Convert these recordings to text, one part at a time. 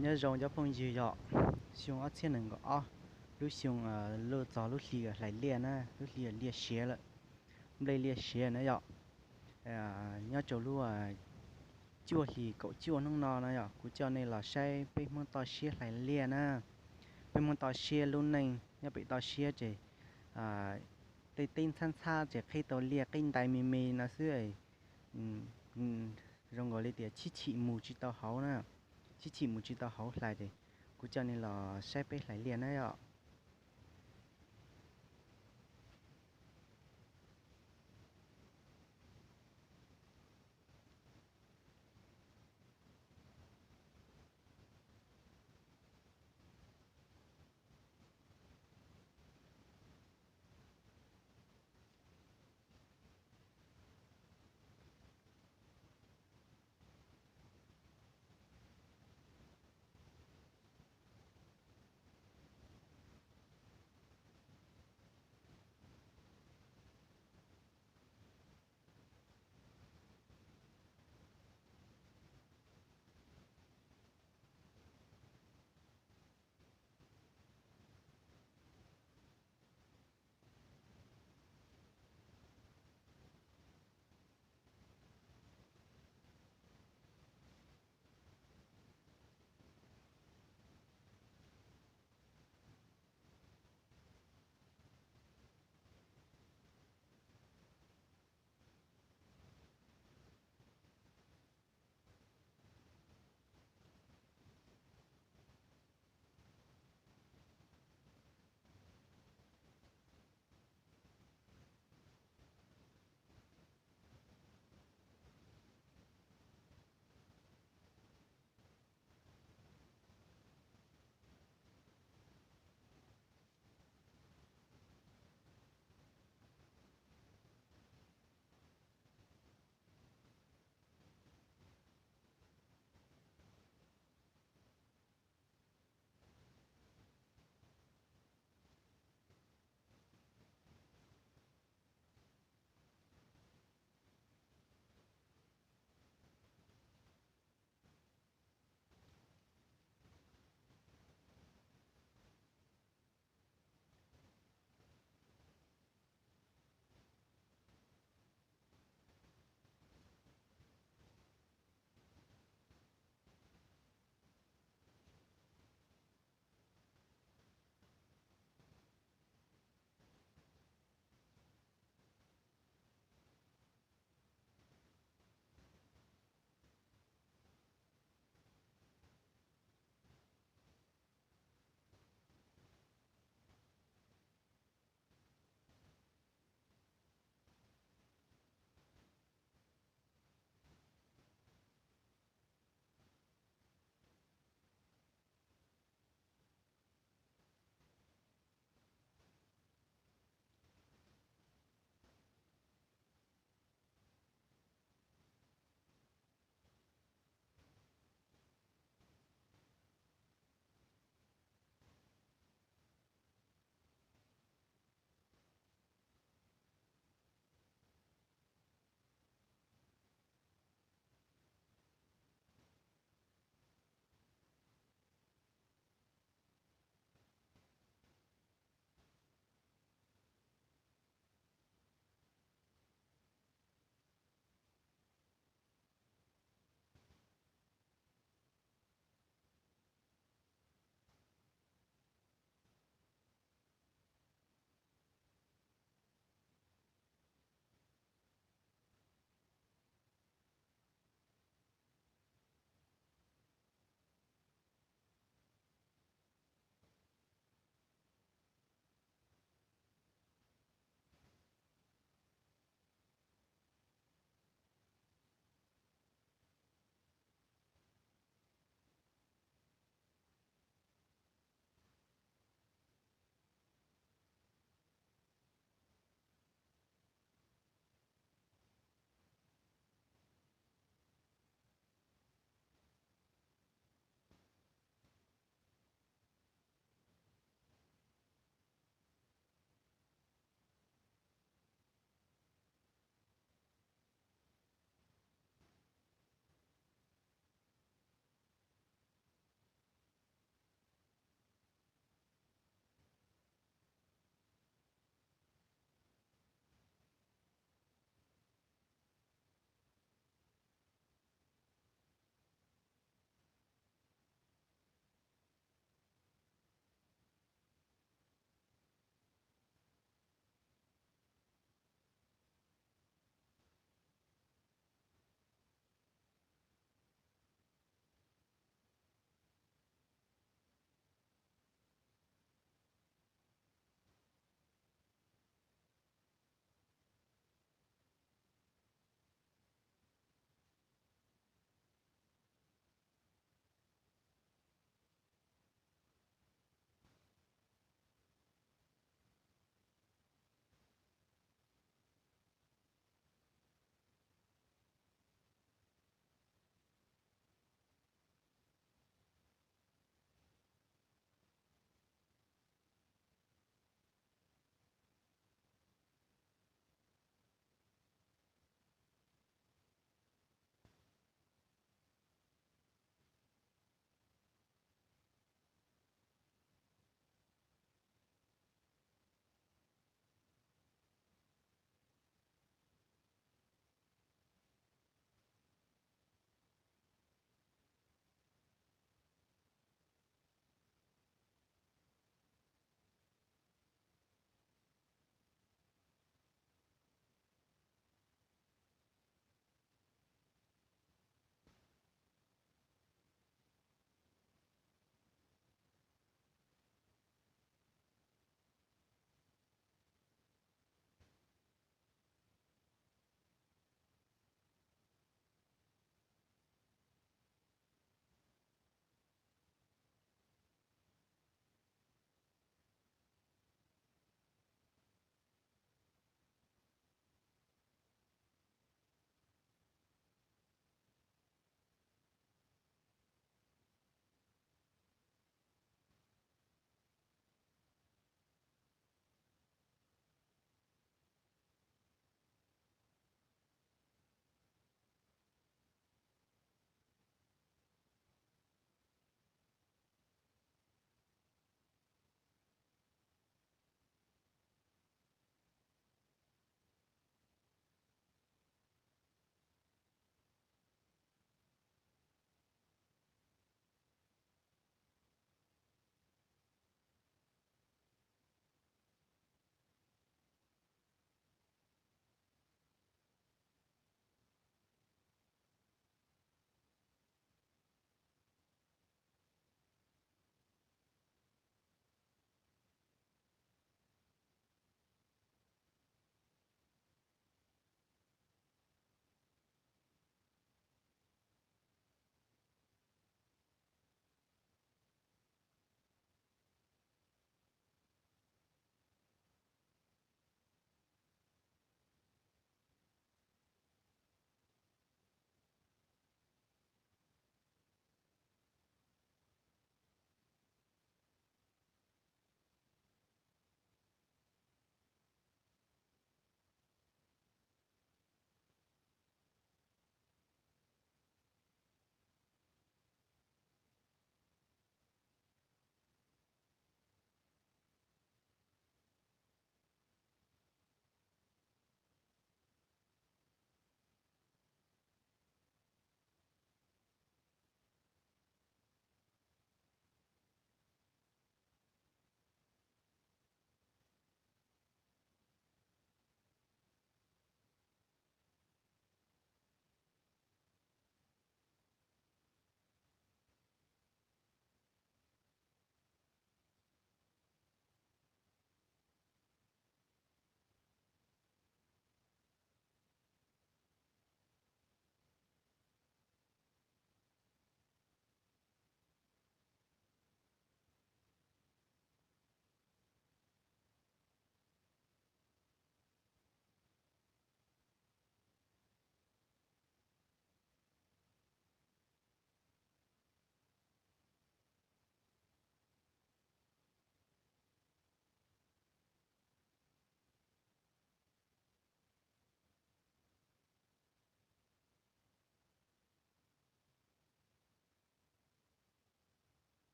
nhớ rong cho phong gì dọ xiong ở trên nền gõ lúc xiong lơ gió lúc lìa lại liền á lúc lìa lìa xé lại đây lìa xé nữa dọ nhớ chỗ lúc chua thì cậu chua nông nò nữa dọ cú cho nên là say bên món to xé lại liền á bên món to xé luôn này nhớ bị to xé chỉ tây tin san xa chỉ khi tàu lìa kinh tài mì mì nó xưa ấy rong gọi là tiệt chỉ mù chỉ tao hấu nè chỉ mù chỉ tao hấu lại thì cú cho nên là sẽ bé lại liền đấy ạ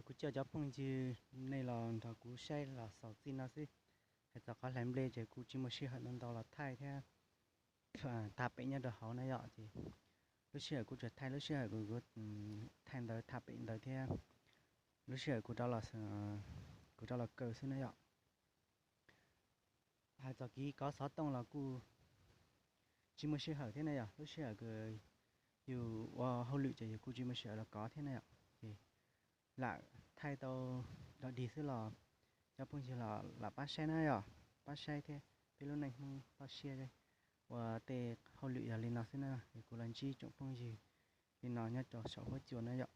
cú chơi cho phong chứ này là thằng cú say là sáu tin nó xí hay cho có làm lê chơi cú chỉ một xí hạt lần đầu là thay thế tháp bệnh nhân được họ này ạ thì lúc xưa cú chơi thay lúc xưa cú thay đời tháp bệnh đời thế lúc xưa cú đó là cờ xí này ạ hay cho kỹ có sáu tông là cú chỉ một xí hạt thế này ạ lúc xưa cú dù hậu lụy chơi cú chỉ một xí là có thế này ạ thì là thay tàu đó đi xí là cho phong chỉ là bắt xe này ạ bắt xe thế bây lúc này không bắt xe đây và tê hậu lụy là lên nào xí này thì cú làm chi trong phong gì thì nó nhớ cho sáu hơi chiều này ạ